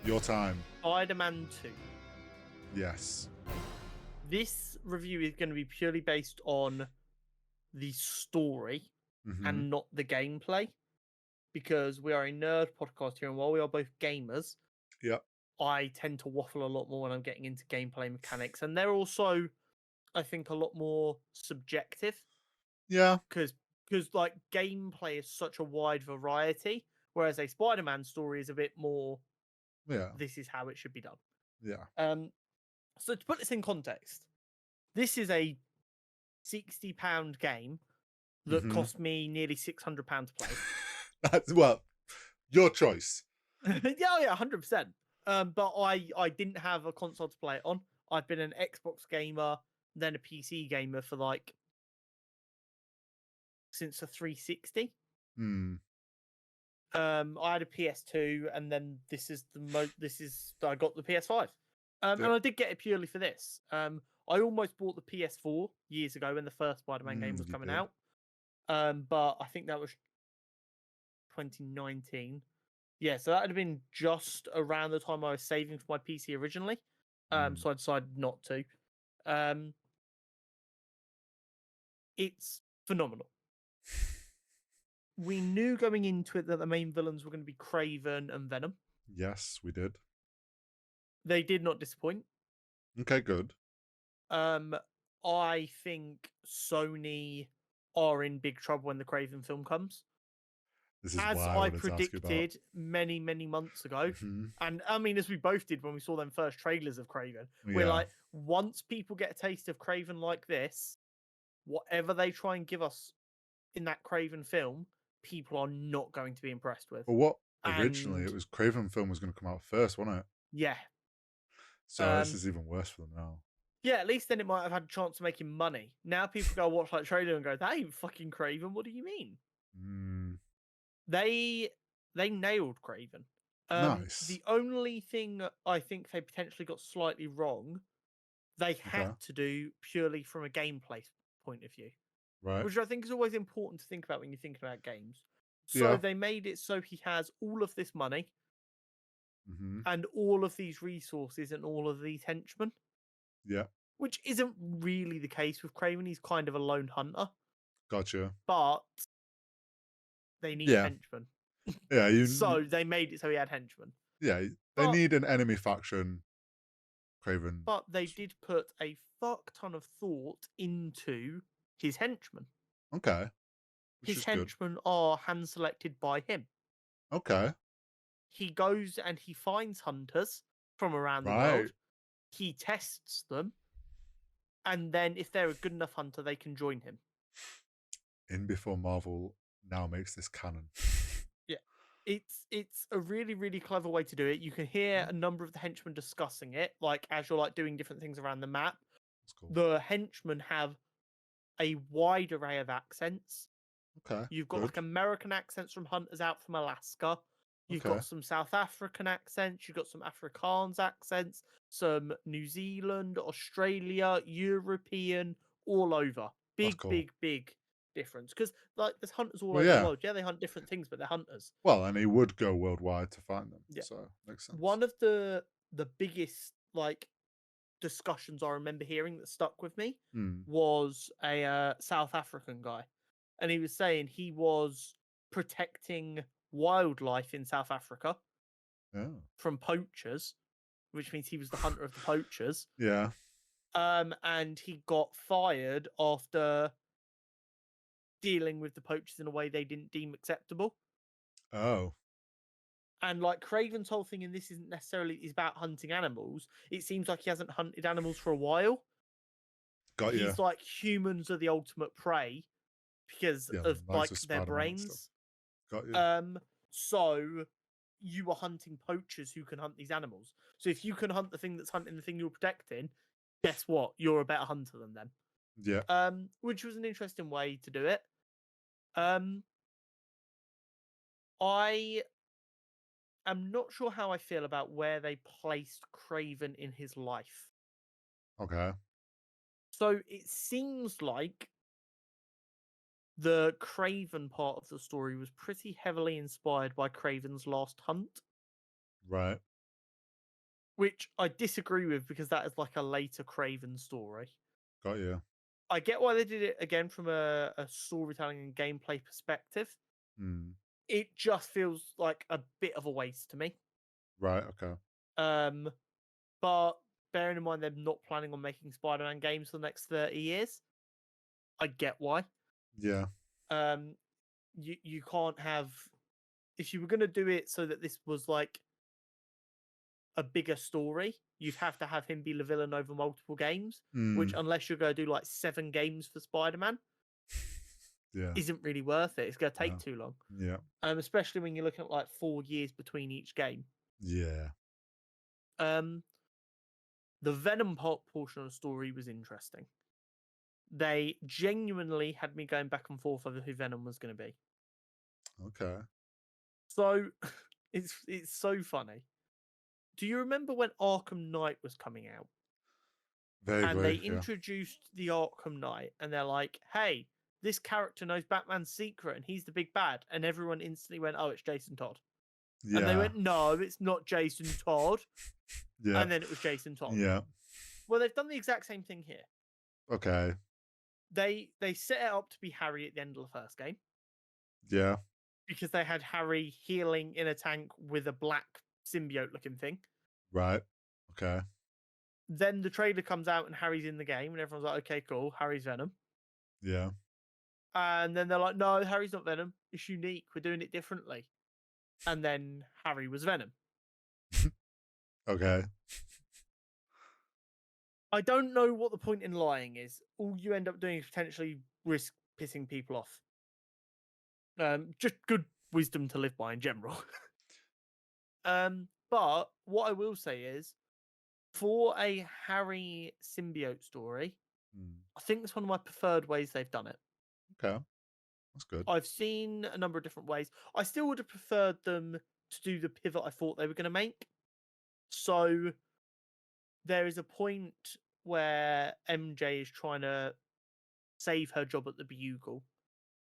Your time. Spider-Man 2. Yes. This review is going to be purely based on the story Mm-hmm. and not the gameplay, because we are a nerd podcast here, and while we are both gamers, Yep. I tend to waffle a lot more when I'm getting into gameplay mechanics, and they're also, I think, a lot more subjective Yeah. because like gameplay is such a wide variety, whereas a Spider-Man story is a bit more. Yeah. This is how it should be done. Yeah. So to put this in context, this is a £60 game that Mm-hmm. cost me nearly £600 to play. That's your choice. Yeah, 100%. But I didn't have a console to play it on. I've been an Xbox gamer, then a PC gamer for like since the 360. Hmm. I had a PS2, and then this is I got the PS5. And Yep. I did get it purely for this. I almost bought the PS4 years ago when the first Spider-Man game was You coming did. out. But I think that was 2019. Yeah, so that would have been just around the time I was saving for my PC originally. So I decided not to. It's phenomenal. We knew going into it that the main villains were going to be Craven and Venom. Yes, we did. They did not disappoint. Okay, good. I think Sony are in big trouble when the Craven film comes. This is As why I I wanted to ask you about. predicted many, many months ago, Mm-hmm. and I mean, as we both did when we saw them first trailers of Craven, we're Yeah. like, once people get a taste of Craven like this, whatever they try and give us in that Craven film, people are not going to be impressed with. Well, what originally And it was Craven film was going to come out first, wasn't it? yeah, So this is even worse for them now. yeah, at least then it might have had a chance of making money. Now people go watch that trailer and go, that ain't fucking Craven. What do you mean? They nailed Craven. Nice. The only thing I think they potentially got slightly wrong, they had Okay. to do purely from a gameplay point of view, Right. which I think is always important to think about when you're thinking about games. So Yeah. they made it so he has all of this money Mm-hmm. and all of these resources and all of these henchmen, Yeah. which isn't really the case with Craven. He's kind of a lone hunter, Gotcha. but they need Yeah. henchmen. Yeah. So they made it so he had henchmen. Yeah. They But need an enemy faction. Craven. But they did put a fuck ton of thought into his henchmen. Okay. Which His is good. henchmen are hand selected by him. Okay. He goes and he finds hunters from around the Right. world. He tests them. And then if they're a good enough hunter, they can join him. In before Marvel now makes this canon. Yeah. It's a really, really clever way to do it. You can hear a number of the henchmen discussing it, like as you're like doing different things around the map. That's cool. The henchmen have a wide array of accents. Okay. You've got good. like American accents from hunters out from Alaska. You've Okay. got some South African accents. You've got some Afrikaans accents, some New Zealand, Australia, European, all over. That's Big, cool. big, big difference. Because like there's hunters all Well, over the yeah. world. Yeah, they hunt different things, but they're hunters. Well, and he would go worldwide to find them. Yeah. So makes sense. One of the biggest like discussions I remember hearing that stuck with me was a South African guy, and he was saying he was protecting wildlife in South Africa Yeah. from poachers, which means he was the hunter of the poachers. Yeah. And he got fired after dealing with the poachers in a way they didn't deem acceptable. Oh. And like Craven's whole thing in this isn't necessarily is about hunting animals. It seems like he hasn't hunted animals for a while. Got you. He's like humans are the ultimate prey because of like their brains. Got you. So you are hunting poachers who can hunt these animals. So if you can hunt the thing that's hunting the thing you're protecting, guess what? You're a better hunter than them. Yeah. Which was an interesting way to do it. I am not sure how I feel about where they placed Craven in his life. Okay. So it seems like the Craven part of the story was pretty heavily inspired by Craven's Last Hunt. Right. which I disagree with because that is like a later Craven story. Got you. I get why they did it again from a storytelling and gameplay perspective. Mm. It just feels like a bit of a waste to me. Right. Okay. Um, but bearing in mind they're not planning on making Spider-Man games for the next 30 years, I get why. Yeah. Um, you can't have, if you were going to do it so that this was like a bigger story, you'd have to have him be the villain over multiple games. Which, Mm. unless you're going to do like 7 games for Spider-Man, Yeah. isn't really worth it. It's going to take No. too long. Yeah. Especially when you're looking at like 4 years between each game. Yeah. Um, the Venom portion of the story was interesting. They genuinely had me going back and forth over who Venom was going to be. Okay. So it's so funny. Do you remember when Arkham Knight was coming out? And they Vaguely. Yeah. introduced the Arkham Knight, and they're like, "Hey, this character knows Batman's secret, and he's the big bad." And everyone instantly went, "Oh, it's Jason Todd." And they Yeah. went, "No, it's not Jason Todd." Yeah. And then it was Jason Todd. Yeah. Well, they've done the exact same thing here. Okay. They set it up to be Harry at the end of the first game Yeah. because they had Harry healing in a tank with a black symbiote looking thing. Right. Okay. Then the trailer comes out and Harry's in the game, and everyone's like, "Okay, cool, Harry's Venom." Yeah. And then they're like, "No, Harry's not Venom. It's unique. We're doing it differently." And then Harry was Venom. Okay. I don't know what the point in lying is. All you end up doing is potentially risk pissing people off. Just good wisdom to live by in general. But what I will say is, for a Harry symbiote story, Mm. I think it's one of my preferred ways they've done it. Okay. That's good. I've seen a number of different ways. I still would have preferred them to do the pivot I thought they were going to make. So there is a point where MJ is trying to save her job at the Bugle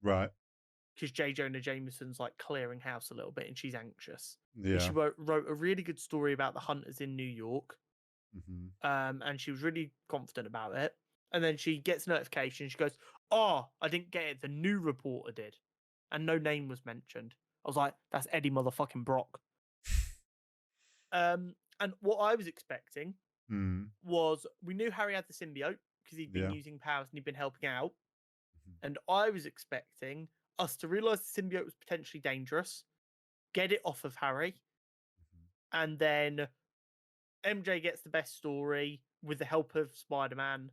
Right. because J. Jonah Jameson's like clearing house a little bit and she's anxious. And she Yeah. wrote a really good story about the hunters in New York. Mm-hmm. And she was really confident about it. And then she gets notification. She goes, "Oh, I didn't get it. The new reporter did." And no name was mentioned. I was like, "That's Eddie motherfucking Brock." And what I was expecting Mm. was, we knew Harry had the symbiote because he'd been Yeah. using powers and he'd been helping out. Mhm. And I was expecting us to realize the symbiote was potentially dangerous, get it off of Harry, Mhm. and then MJ gets the best story with the help of Spider-Man.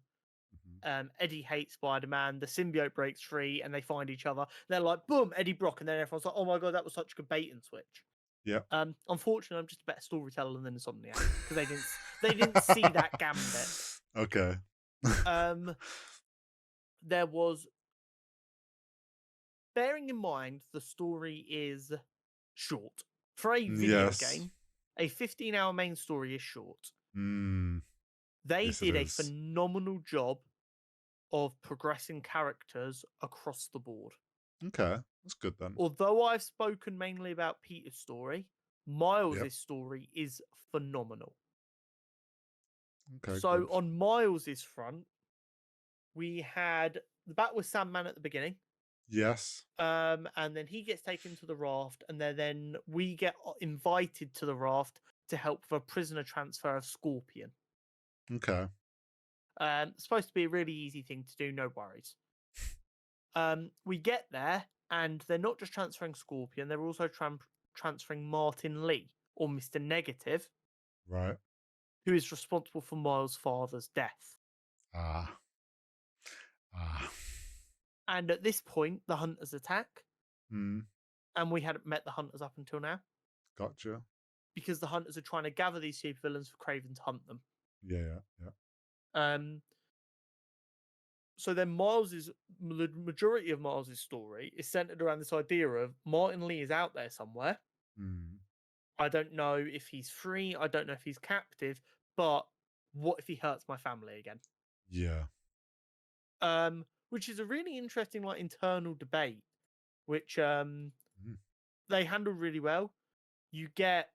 Mhm. Eddie hates Spider-Man. The symbiote breaks free, and they find each other. They're like, "Boom, Eddie Brock," and then everyone's like, "Oh my god, that was such a good bait and switch." Yeah. Unfortunately, I'm just a better storyteller than Insomniac because they didn't see that gambit. Okay. There was, bearing in mind the story is short for a video Yes. game. A 15-hour main story is short. Mm. They Yes, it did a is. phenomenal job of progressing characters across the board. Okay. That's good then. Although I've spoken mainly about Peter's story, Miles' Yep. story is phenomenal. Okay. So Good. on Miles' front, we had the battle with Sandman at the beginning. Yes. And then he gets taken to the raft, and then we get invited to the raft to help with a prisoner transfer of Scorpion. Okay. Supposed to be a really easy thing to do, no worries. We get there, and they're not just transferring Scorpion, they're also transferring Martin Lee, or Mr. Negative, Right. who is responsible for Miles' father's death. Ah. Ah. And at this point, the hunters attack, Mm. and we hadn't met the hunters up until now, Gotcha. because the hunters are trying to gather these supervillains for Kraven to hunt them. Yeah. Yeah. So then the majority of Miles's story is centered around this idea of Martin Lee is out there somewhere. Mm. I don't know if he's free. I don't know if he's captive, but what if he hurts my family again? Yeah. Which is a really interesting like internal debate, which Mm. they handle really well. You get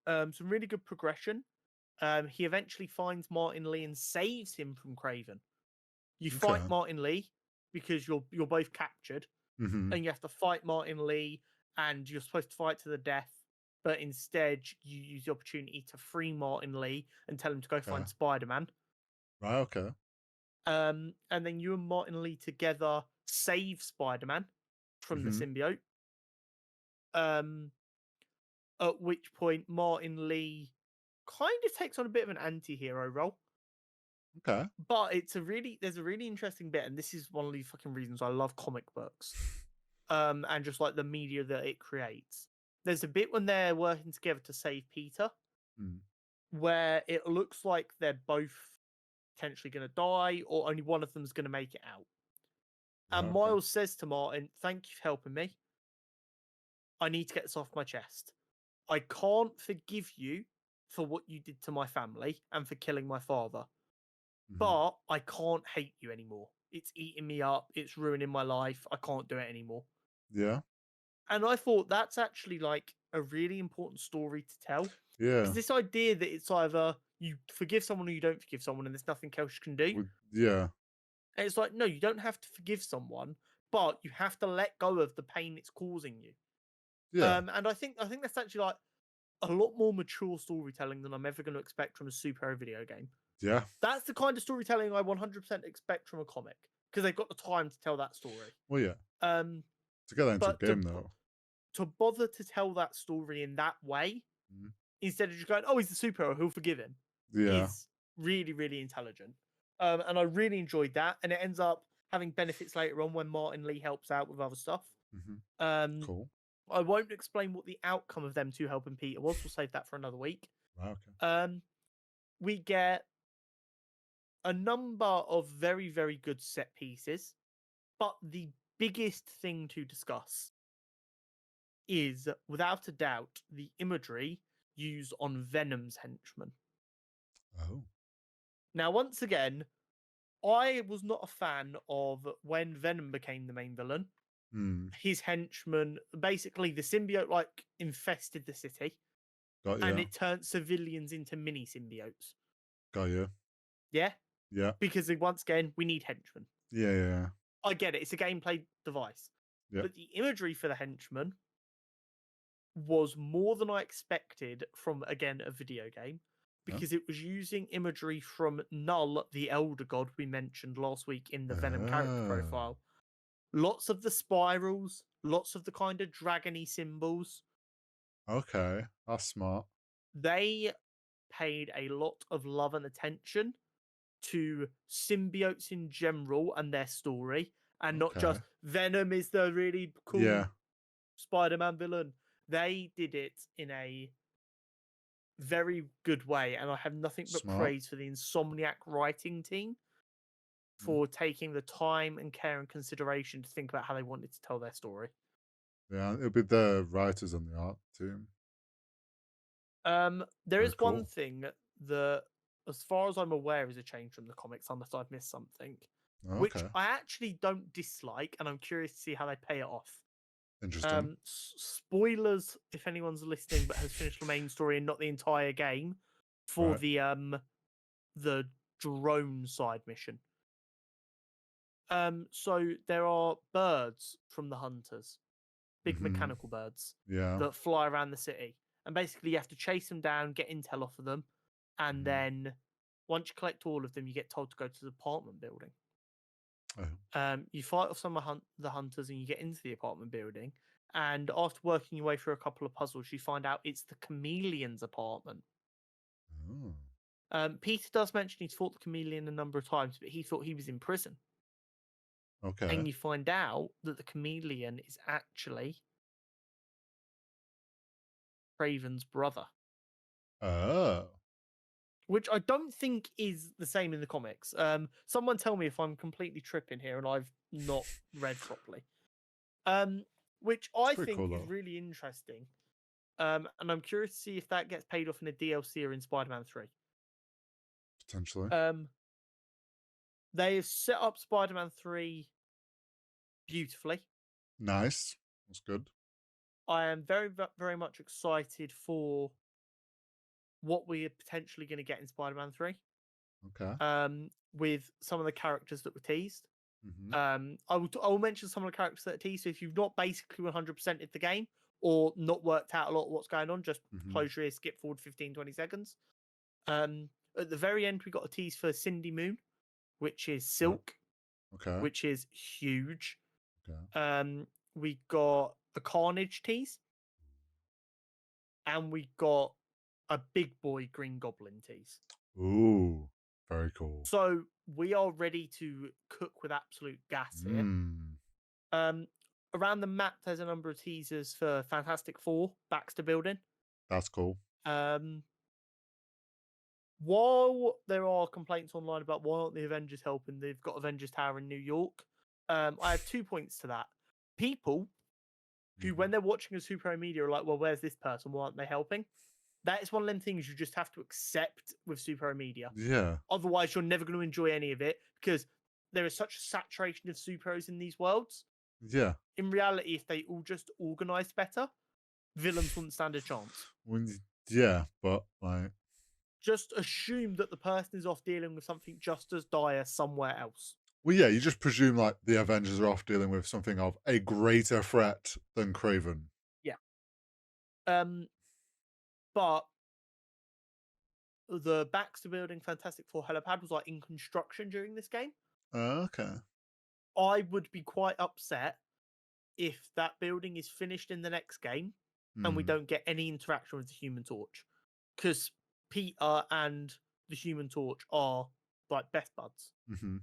Some really good progression. He eventually finds Martin Lee and saves him from Craven. You fight Okay. Martin Lee because you're both captured, Mm-hmm. and you have to fight Martin Lee, and you're supposed to fight to the death. But instead, you use the opportunity to free Martin Lee and tell him to go Okay. find Spider Man. Right. Okay. And then you and Martin Lee together save Spider Man from the Mm-hmm. symbiote. Um, at which point Martin Lee kind of takes on a bit of an anti-hero role. Okay. But there's a really interesting bit, and this is one of the fucking reasons I love comic books. And just like the media that it creates. There's a bit when they're working together to save Peter, Mm. where it looks like they're both potentially gonna die, or only one of them's gonna make it out. Right. And Okay. Miles says to Martin, "Thank you for helping me. I need to get this off my chest. I can't forgive you for what you did to my family and for killing my father, Mm-hmm. but I can't hate you anymore. It's eating me up. It's ruining my life. I can't do it anymore." Yeah. And I thought that's actually like a really important story to tell. Yeah. Because this idea that it's either you forgive someone or you don't forgive someone and there's nothing else you can do. Yeah. And it's like, no, you don't have to forgive someone, but you have to let go of the pain it's causing you. Yeah. And I think that's actually like a lot more mature storytelling than I'm ever going to expect from a superhero video game. Yeah. That's the kind of storytelling I 100% expect from a comic because they've got the time to tell that story. Well, yeah. Um, To get that into a but game, though. to bother to tell that story in that way Mhm. instead of just going, "Oh, he's a superhero, who'll forgive him," Yeah. is really, really intelligent. And I really enjoyed that. And it ends up having benefits later on when Martin Lee helps out with other stuff. Mm-hmm. Um, Cool. I won't explain what the outcome of them two helping Peter was. We'll save that for another week. Right. Okay. Um, we get a number of very, very good set pieces, but the biggest thing to discuss is, without a doubt, the imagery used on Venom's henchmen. Oh. Now, once again, I was not a fan of when Venom became the main villain. Hmm. His henchmen, basically, the symbiote like infested the city, Got and you. it turned civilians into mini symbiotes. Got you. Yeah, Yeah. because once again, we need henchmen. Yeah. Yeah. I get it; it's a gameplay device, Yeah. but the imagery for the henchmen was more than I expected from, again, a video game, Yeah. because it was using imagery from Null, the Elder God we mentioned last week in the Venom character Oh. profile. Lots of the spirals, lots of the kind of dragony symbols. Okay. That's smart. They paid a lot of love and attention to symbiotes in general and their story, and not Okay. just Venom is the really cool Yeah. Spider-Man villain. They did it in a very good way, and I have nothing but Smart. praise for the Insomniac writing team Mhm. for taking the time and care and consideration to think about how they wanted to tell their story. Yeah. It'll be the writers on the art team. There Very is one cool. thing that, as far as I'm aware, is a change from the comics, unless I've missed something, which Okay. I actually don't dislike, and I'm curious to see how they pay it off. Interesting. Spoilers if anyone's listening but has finished the main story and not the entire game for Right. the drone side mission. So there are birds from the hunters, big Mm-hmm. mechanical birds Yeah. that fly around the city, and basically you have to chase them down, get intel off of them, and Mm-hmm. then once you collect all of them, you get told to go to the apartment building. Oh. You fight off some of the hunters, and you get into the apartment building. And after working your way through a couple of puzzles, you find out it's the chameleon's apartment. Oh. Peter does mention he's fought the chameleon a number of times, but he thought he was in prison. Okay. And you find out that the chameleon is actually Craven's brother, Oh. which I don't think is the same in the comics. Someone tell me if I'm completely tripping here and I've not read properly. Um, which It's I pretty cool think is though. really interesting. And I'm curious to see if that gets paid off in a DLC or in Spider-Man 3. Potentially. Um, they have set up Spider-Man 3 beautifully. Nice. That's good. I am very, very much excited for what we're potentially going to get in Spider-Man 3, Okay. with some of the characters that were teased. Mm-hmm. I will mention some of the characters that are teased. So if you've not basically 100%ed the game or not worked out a lot of what's going on, just Mm-hmm. close your ears, skip forward 15, 20 seconds. At the very end, we got a tease for Cindy Moon, which is Silk, Okay. which is huge. Okay. We got a Carnage tease, and we got a big boy Green Goblin tease. Ooh, very cool. So we are ready to cook with absolute gas here. Around the map, there's a number of teasers for Fantastic Four, Baxter Building. That's cool. While there are complaints online about why aren't the Avengers helping, they've got Avengers Tower in New York. I have 2 points to that. People who, when they're watching a superhero media, are like, well, where's this person? Why aren't they helping? That is one of them things you just have to accept with superhero media. Yeah. Otherwise, you're never going to enjoy any of it because there is such a saturation of superheroes in these worlds. Yeah. In reality, if they all just organized better, villains wouldn't stand a chance. Yeah, but like, just assume that the person is off dealing with something just as dire somewhere else. well, yeah, you just presume like the Avengers are off dealing with something of a greater threat than Craven. Yeah. But the Baxter Building Fantastic Four helipad was like in construction during this game. Okay. I would be quite upset if that building is finished in the next game and we don't get any interaction with the Human Torch, because Peter and the Human Torch are like best buds. Mm-hmm.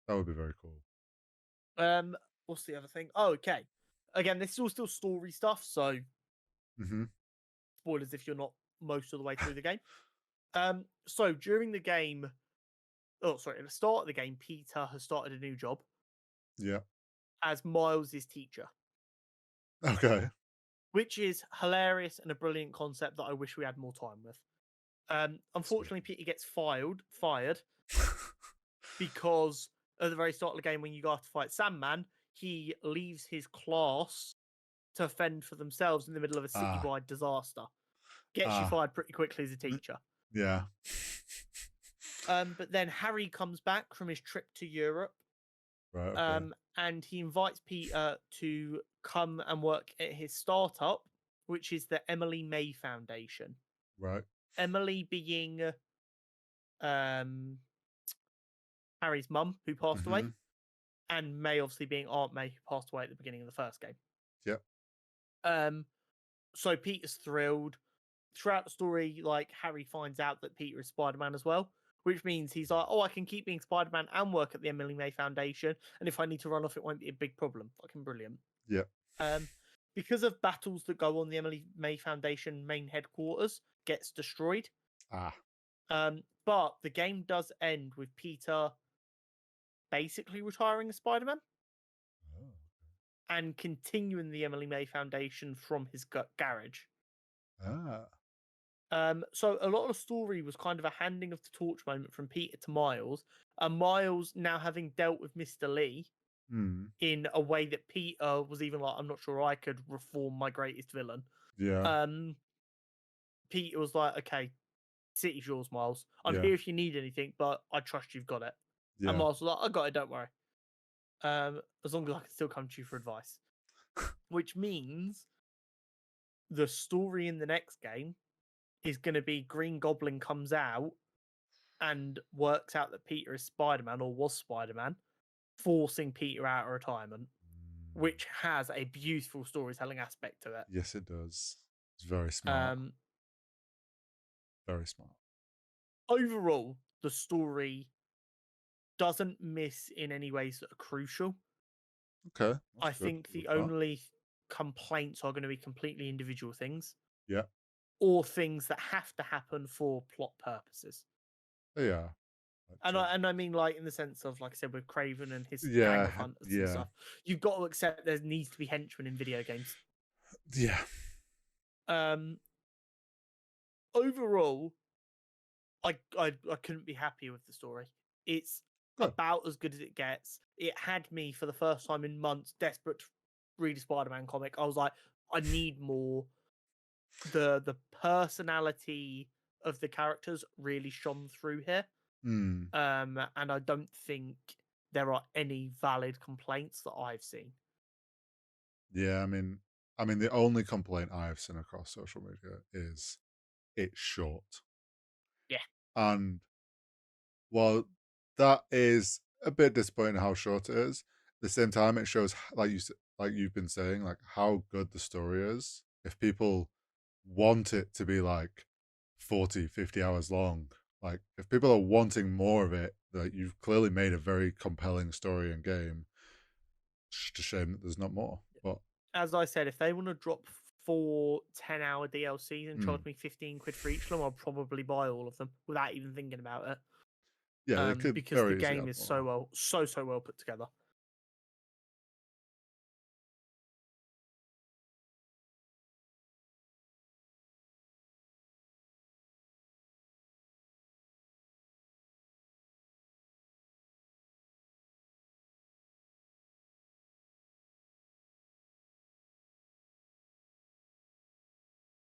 That would be very cool. What's the other thing? Oh, okay. Again, this is all still story stuff, so spoilers if you're not most of the way through the game. So during the game, at the start of the game, Peter has started a new job. Yeah. As Miles' teacher. Okay. Which is hilarious and a brilliant concept that I wish we had more time with. Unfortunately, Peter gets fired because at the very start of the game, when you go to fight Sandman, he leaves his class to fend for themselves in the middle of a citywide disaster. Gets you fired pretty quickly as a teacher. Yeah. But then Harry comes back from his trip to Europe. Right. Okay. And he invites Peter to come and work at his startup, which is the Emily May Foundation. Right. Emily being Harry's mum, who passed away, and May obviously being Aunt May, who passed away at the beginning of the first game. Yep. So Peter's thrilled. Throughout the story, like, Harry finds out that Peter is Spider-Man as well, which means he's like, oh, I can keep being Spider-Man and work at the Emily May Foundation, and if I need to run off, it won't be a big problem. Fucking brilliant. Yeah. Because of battles that go on, the Emily May Foundation main headquarters gets destroyed. But the game does end with Peter basically retiring as Spider-Man and continuing the Emily May Foundation from his garage. So a lot of the story was kind of a handing of the torch moment from Peter to Miles, and Miles now having dealt with Mr. Lee in a way that Peter was even like, I'm not sure I could reform my greatest villain. Yeah. Peter was like, okay, city's yours, Miles. I'm Yeah. here if you need anything, but I trust you've got it. Yeah. And Miles was like, I got it, don't worry. As long as I can still come to you for advice. Which means the story in the next game is going to be Green Goblin comes out and works out that Peter is Spider-Man or was Spider-Man, forcing Peter out of retirement, which has a beautiful storytelling aspect to it. Yes, it does. It's very smart. Very smart. Overall, the story doesn't miss in any ways that are crucial. Okay. I think the only complaints are going to be completely individual things. Yeah. Or things that have to happen for plot purposes. Yeah. And I mean, like, in the sense of, like I said, with Craven and his gang Yeah. of hunters and stuff, you've got to accept there needs to be henchmen in video games. Yeah. Overall, I couldn't be happier with the story. It's about as good as it gets. It had me for the first time in months desperate to read a Spider-Man comic. I was like, I need more. The personality of the characters really shone through here. Mm. And I don't think there are any valid complaints that I've seen. Yeah, I mean, the only complaint I've seen across social media is it's short. Yeah, And while that is a bit disappointing how short it is, at the same time, it shows, like you've been saying, like how good the story is. If people want it to be like 40, 50 hours long, like if people are wanting more of it, like you've clearly made a very compelling story and game. It's just a shame that there's not more. But as I said, if they want to drop 4 10-hour DLCs and charge mm, me 15 quid for each of them, I'll probably buy all of them without even thinking about it. yeah, they could Because the very easily game add is more. so well put together.